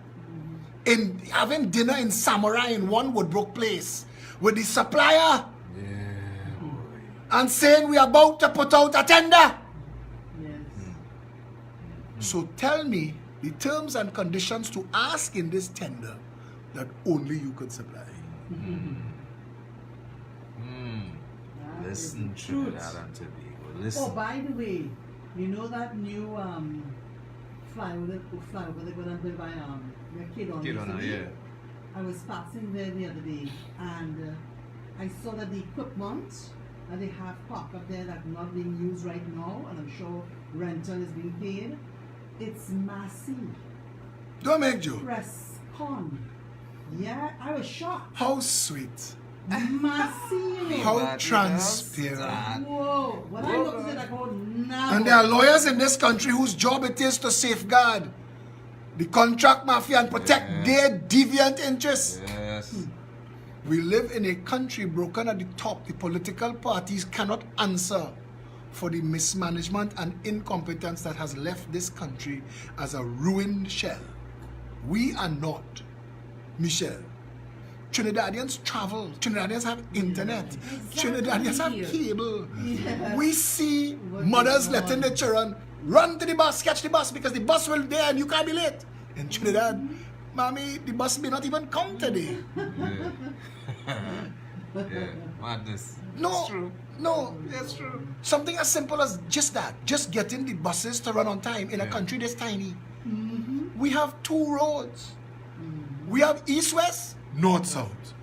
in having dinner in Samurai in one Woodbrook place with the supplier and saying we are about to put out a tender. So tell me the terms and conditions to ask in this tender that only you could supply. Listen, Trinidad and Tobago. Listen. Oh, by the way, you know that new flyover they're gonna build by your kid on Yeah. I was passing there the other day and I saw that the equipment that they have parked up there that's not being used right now, and I'm sure rental is being paid. It's massive. Don't make joke. Press con. Yeah, I was shocked. How sweet. Massive. How transparent. Whoa. When I looked at it, I go, no. And there are lawyers in this country whose job it is to safeguard the contract mafia and protect their deviant interests. Yes. We live in a country broken at the top. The political parties cannot answer for the mismanagement and incompetence that has left this country as a ruined shell. We are not. Michelle, Trinidadians travel. Trinidadians have internet. Trinidadians have cable. We see mothers letting their children run to the bus, catch the bus, because the bus will be there and you can't be late. In Trinidad, mommy, the bus may not even come today. Madness. No, It's true. no. It's true. Something as simple as just that. Just getting the buses to run on time in a country this tiny. We have two roads. We have east-west, north-south.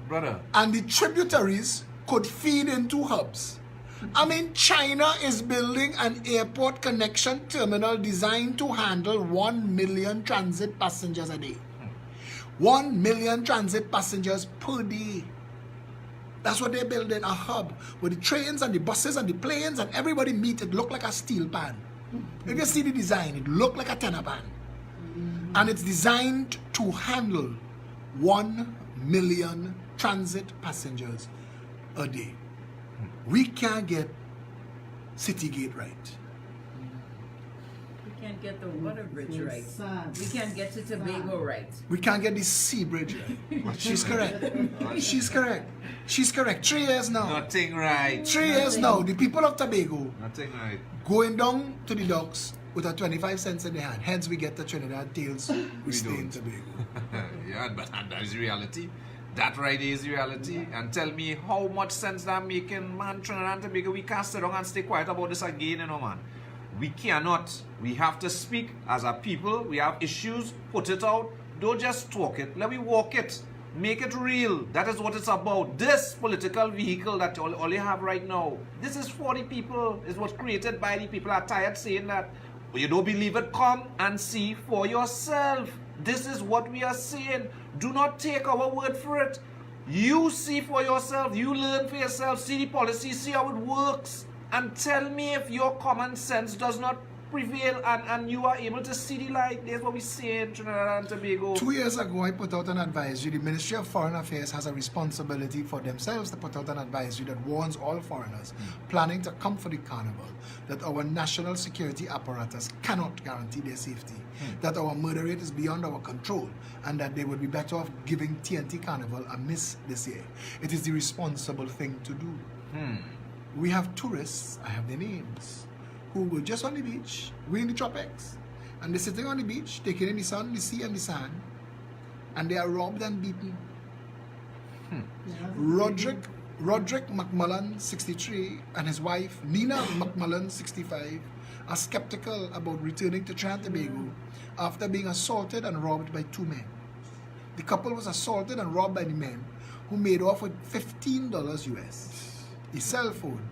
Brother. And the tributaries could feed into hubs. I mean, China is building an airport connection terminal designed to handle 1 million transit passengers a day. 1 million transit passengers per day. That's what they're building, a hub where the trains and the buses and the planes and everybody meet. It look like a steel pan. If you see the design, it look like a tenor pan. And it's designed to handle 1 million transit passengers a day. We can't get Citygate right. We can't get the water bridge so right. sad. We can't get to Tobago right. We can't get the sea bridge right. She's correct. She's correct. She's correct. 3 years now. Nothing right. 3 years now. The people of Tobago Nothing right. going down to the docks with a 25 cents in their hand. Hence we get the Trinidad tails. We stay in don't. Tobago. Yeah, but that is reality. That right is reality. And tell me how much sense that making, man. Trinidad and Tobago, we can't sit down and stay quiet about this again, you know, man. We cannot. We have to speak as a people. We have issues. Put it out. Don't just talk it. Let me walk it. Make it real. That is what it's about. This political vehicle that all you have right now, this is for the people. It was created by the people. I'm tired saying that. You don't believe it? Come and see for yourself. This is what we are saying. Do not take our word for it. You see for yourself. You learn for yourself. See the policy. See how it works. And tell me if your common sense does not prevail and you are able to see the light. That's what we say in Trinidad and Tobago. 2 years ago, I put out an advisory. The Ministry of Foreign Affairs has a responsibility for themselves to put out an advisory that warns all foreigners planning to come for the carnival that our national security apparatus cannot guarantee their safety, that our murder rate is beyond our control, and that they would be better off giving TNT Carnival a miss this year. It is the responsible thing to do. We have tourists, I have their names, who were just on the beach, we're in the tropics, and they're sitting on the beach, taking in the sun, the sea, and the sand, and they are robbed and beaten. Roderick McMullen, 63, and his wife, Nina McMullen, 65, are skeptical about returning to Trinidad and Tobago after being assaulted and robbed by 2 men. The couple was assaulted and robbed by the men who made off with $15 US, a cell phone,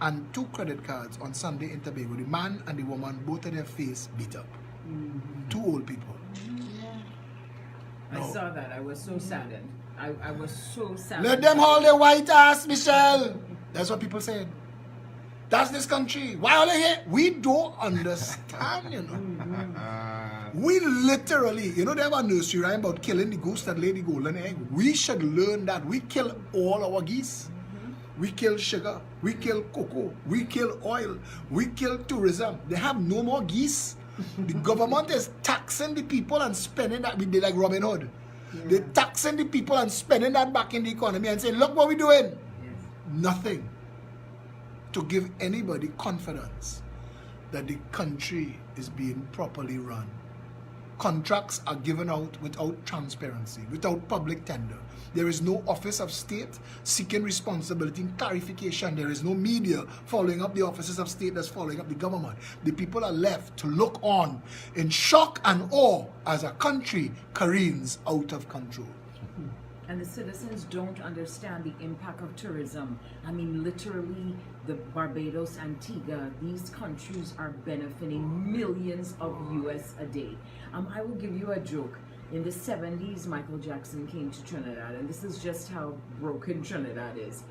and 2 credit cards on Sunday in Tobago. The man and the woman, both of their face beat up. 2 old people. I saw that. I was so saddened. I was so saddened. Let them hold their white ass, Michelle. That's what people said. That's this country. Why are they here? We don't understand, you know. We literally, you know, they have a nursery rhyme about killing the goose that laid the golden egg. We should learn that. We kill all our geese. We kill sugar. We kill cocoa. We kill oil. We kill tourism. They have no more geese. The government is taxing the people and spending that. They like Robin Hood. They're taxing the people and spending that back in the economy and saying, look what we're doing. Nothing to give anybody confidence that the country is being properly run. Contracts are given out without transparency, without public tender. There is no office of state seeking responsibility and clarification. There is no media following up the offices of state that's following up the government. The people are left to look on in shock and awe as a country careens out of control. And the citizens don't understand the impact of tourism. I mean, literally, the Barbados, Antigua, these countries are benefiting millions of US a day. I will give you a joke. In the 70s, Michael Jackson came to Trinidad, and this is just how broken Trinidad is.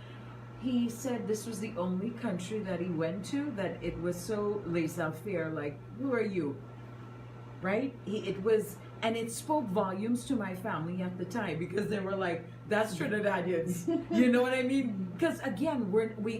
He said this was the only country that he went to that it was so laissez-faire, like, who are you? Right? And it spoke volumes to my family at the time, because they were like, that's Trinidadians. You know what I mean? Because again,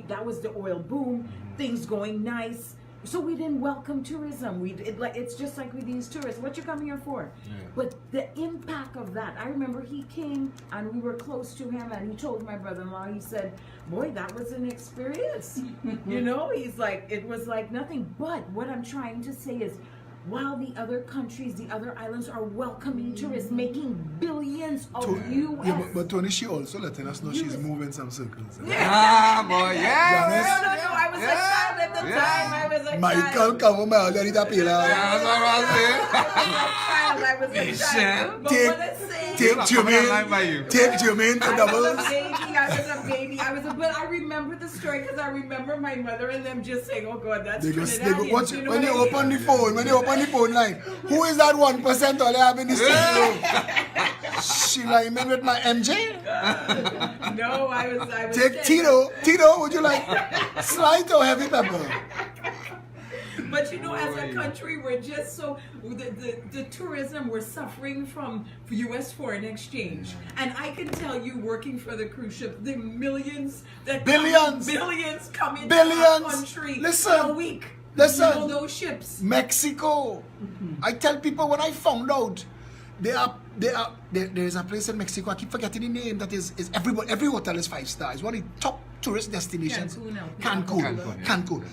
that was the oil boom, things going nice. So we didn't welcome tourism. It's just like with these tourists. What you coming here for? Yeah. But the impact of that, I remember he came and we were close to him, and he told my brother-in-law, he said, boy, that was an experience. You know, he's like, it was like nothing. But what I'm trying to say is, while the other countries, the other islands are welcoming tourists, making billions of US. Yeah, but Tony, she also letting us know she's moving some circles. Boy, yeah. No, I was a child at the time. I was a child. Michael, come on, I need a pillar. I was a child. But what I'm saying, take Jermaine to doubles. I was a baby. But I remember the story because I remember my mother and them just saying, oh God, that's Trinidadian. When they open the phone line, who is that 1% all they have in the studio? She like me with my MJ? No, I was Take Tito. Tito, would you like slight or heavy pepper? But you know, as a country, we're just so, the tourism, we're suffering from US foreign exchange. And I can tell you, working for the cruise ship, the billions come into our country a week. Listen, you know, those ships. Mexico. I tell people when I found out, there is a place in Mexico, I keep forgetting the name, that is every hotel is 5 stars. One of the top tourist destinations. Cancun.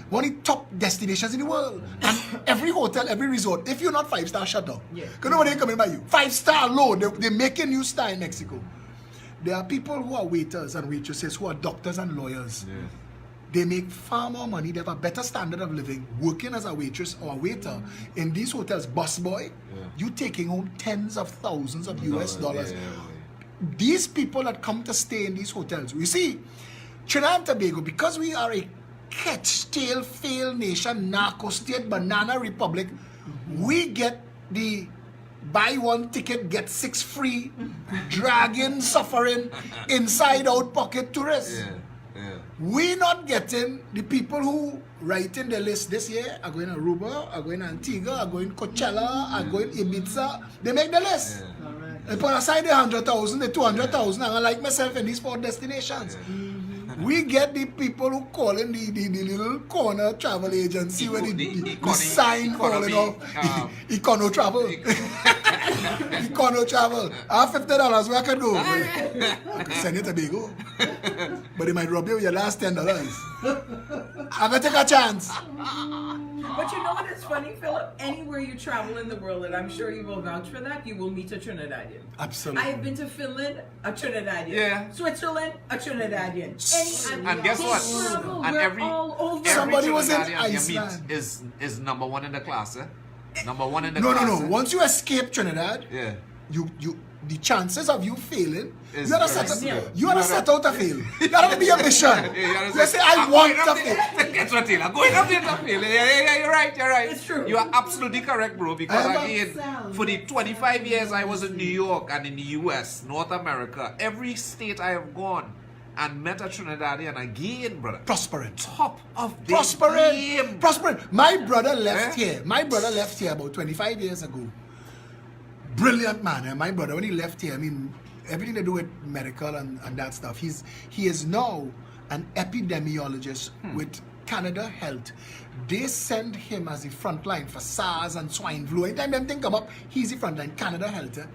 One of the top destinations in the world. And every hotel, every resort, if you're not 5-star, shut up. Because nobody ain't coming by you. 5-star alone, they're making you star in Mexico. There are people who are waiters and waitresses who are doctors and lawyers. Yeah. They make far more money, they have a better standard of living working as a waitress or a waiter in these hotels. Busboy, you taking home tens of thousands of US dollars. These people that come to stay in these hotels, we see, Trinidad and Tobago, because we are a catch, tail, fail nation, narco state, banana republic, we get the buy 1 ticket, get 6 free, dragging, suffering, inside out pocket tourists. We're not getting the people who write in the list this year are going to Aruba, are going to Antigua, are going to Coachella, are going to Ibiza. They make the list. They put aside the 100,000, the 200,000, and I like myself in these 4 destinations. We get the people who call in the little corner travel agency where the sign calling off Econo Travel. Econo Travel. I have $50 where I can go. I can send you to Tobago. But they might rob you with your last $10. I'm going to take a chance. But you know what is funny, Philip? Anywhere you travel in the world, and I'm sure you will vouch for that, you will meet a Trinidadian. Absolutely. I have been to Finland, a Trinidadian. Yeah. Switzerland, a Trinidadian. And guess what? And every somebody was in Trinidadian you Iceland. meet is number 1 in the class, eh? Number 1 in the class. class. No. Once you escape Trinidad, yeah. You the chances of you failing, Is you gotta very set slim. out, you gotta set out to fail. You gotta be a mission. You say, I want to fail. That's what Taylor. Going up there to fail. Yeah, you're right. It's true. You are absolutely correct, bro. Because I'm again, for the 25 years I was in New York and in the US, North America, every state I have gone and met a Trinidadian again, brother. Prospering. Top of the game. Prospering. My brother left here. My brother left here about 25 years ago. Brilliant man. And my brother, when he left here, I mean, everything to do with medical and that stuff. He is now an epidemiologist with Canada Health. They send him as the frontline for SARS and swine flu. Anytime them thing come up, he's the frontline. Canada Health.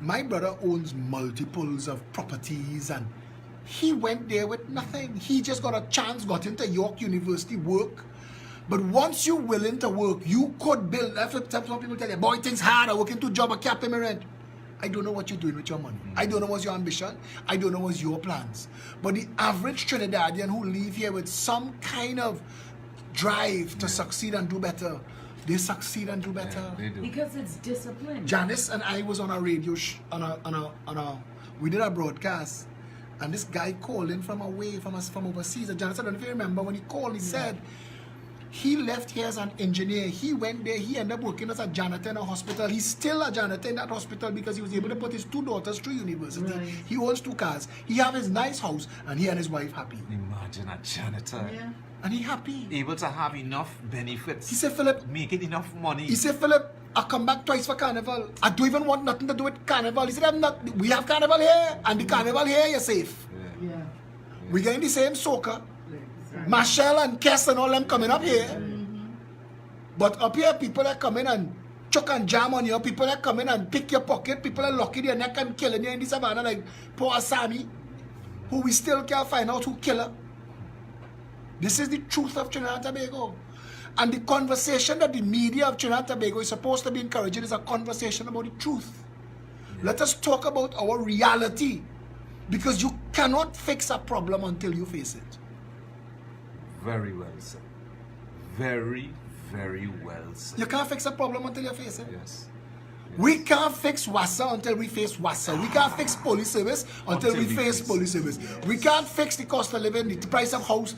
My brother owns multiples of properties and he went there with nothing. He just got a chance, got into York University, work. But once you're willing to work, you could build. Some people tell you, boy, things hard, I work into job, I can't pay my rent. I don't know what you're doing with your money. I don't know what's your ambition. I don't know what's your plans. But the average Trinidadian who leave here with some kind of drive to succeed and do better, they succeed and do better. They do. Because it's discipline. Janice and I was on a radio, we did a broadcast. And this guy called in from away, from overseas. And Janice, I don't know if you remember when he called, he said, he left here as an engineer. He went there, he ended up working as a janitor in a hospital. He's still a janitor in that hospital because he was able to put his 2 daughters through university. Right. He owns 2 cars. He have his nice house and he and his wife happy. Imagine a janitor. Yeah. And he happy. Able to have enough benefits. He said, Philip, making enough money. He said, Philip, I come back twice for carnival. I don't even want nothing to do with carnival. He said, we have carnival here, and the carnival here, you're safe. Yeah. We getting the same soca. Right. Marshall and Kess and all them coming up here. But up here, people are coming and chuck and jam on you. People are coming and pick your pocket. People are locking your neck and killing you in the savannah like poor Sammy, who we still can't find out who killed her. This is the truth of Trinidad and Tobago. And the conversation that the media of Trinidad and Tobago is supposed to be encouraging is a conversation about the truth. Let us talk about our reality. Because you cannot fix a problem until you face it. Very well said. Very, very well said. You can't fix a problem until you face it. Yes. We can't fix WASA until we face WASA. We can't fix police service until we face police service. We can't fix the cost of living, the price of house,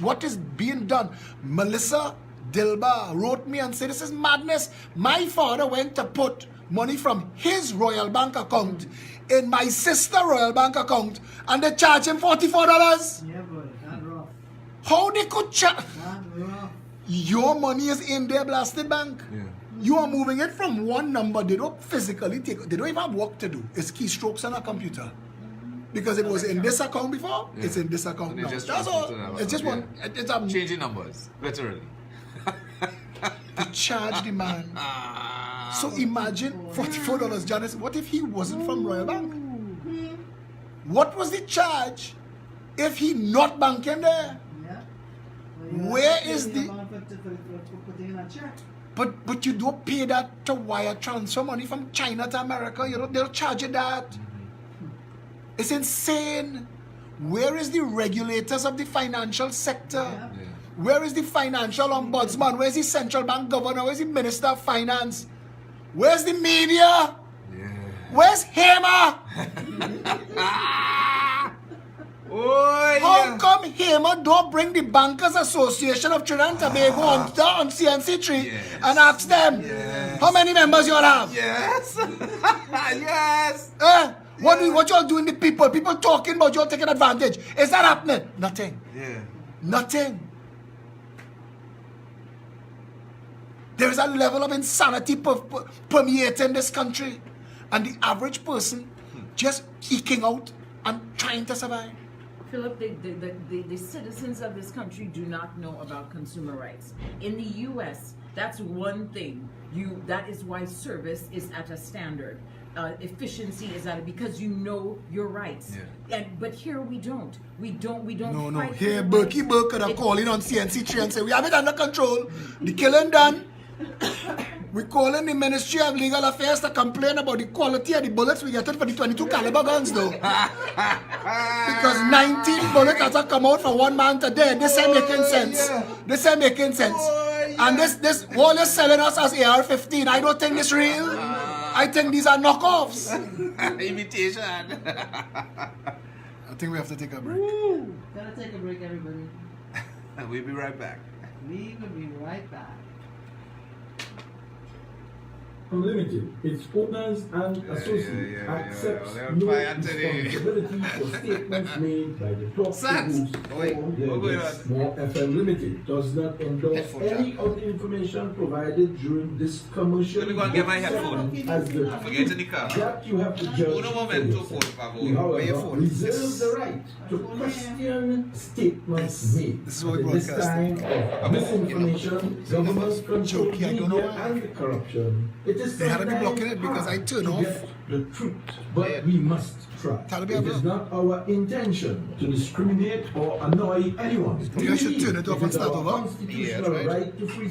what is being done. Melissa Dilba wrote me and said, this is madness. My father went to put money from his Royal Bank account in my sister Royal Bank account and they charge him $44. Yeah, boy, that's rough. How they could charge? That's rough. Your money is in their blasted bank. Yeah. You are moving it from one number. They don't physically take, they don't even have work to do. It's keystrokes on a computer. Because it was in this account before, it's in this account And they now. just That's transfer to all. that It's just account, one. It's a Changing numbers, literally. to charge the man. So imagine $44, Janice. What if he wasn't from Royal Bank? What was the charge if he not banking there? Yeah. Where is the- Putting in a check. But you don't pay that to wire transfer money from China to America. You don't, they'll charge you that. It's insane. Where is the regulators of the financial sector? Yeah. Where is the financial ombudsman? Where's the central bank governor? Where's the minister of finance? Where's the media? Yeah. Where's Hema? Oh, How come Hema don't bring the Bankers Association of Trinidad and Tobago on CNC3 Yes. and ask them how many members you all have? Yes. Yes. What y'all doing to people? People talking about y'all taking advantage. Is that happening? Nothing. Yeah. Nothing. There is a level of insanity permeating this country. And the average person just eking out and trying to survive. Philip, the citizens of this country do not know about consumer rights. In the U.S., that's one thing. That is why service is at a standard. Efficiency is at it because you know your rights. Yeah. But here we don't. We don't. No. fight Here, for Berkey rights. Burke could have called in on CNC3 and say, we have it under control. The killing done. We calling the Ministry of Legal Affairs to complain about the quality of the bullets we get for the 22 caliber guns though. Because 19 bullets that have come out from one man today. This ain't making sense. This ain't making sense. And this all is selling us as AR-15. I don't think it's real. I think these are knockoffs. Imitation. I think we have to take a break. Gotta take a break, everybody. We'll be right back. We will be right back. Unlimited, its owners and associates accepts no responsibility for statements made by the talk Sans. groups or their guests. More FM Limited does not endorse any of the information provided during this commercial Let me go and get my headphone. as the I forget in the car. that you have to judge Uno for momento, yourself. por favor. We, Where your however, phone? reserve the right to question statements made. This is what In this broadcasting. time of misinformation, government control Jokey, I don't know media why. and corruption, it is They had to be sometimes blocking it because I hard turn to off. get the truth, but we must try. Taliban It is bro. not our intention to discriminate or annoy anyone. think I should turn it off and It is start our over? constitutional Yeah, right. right to free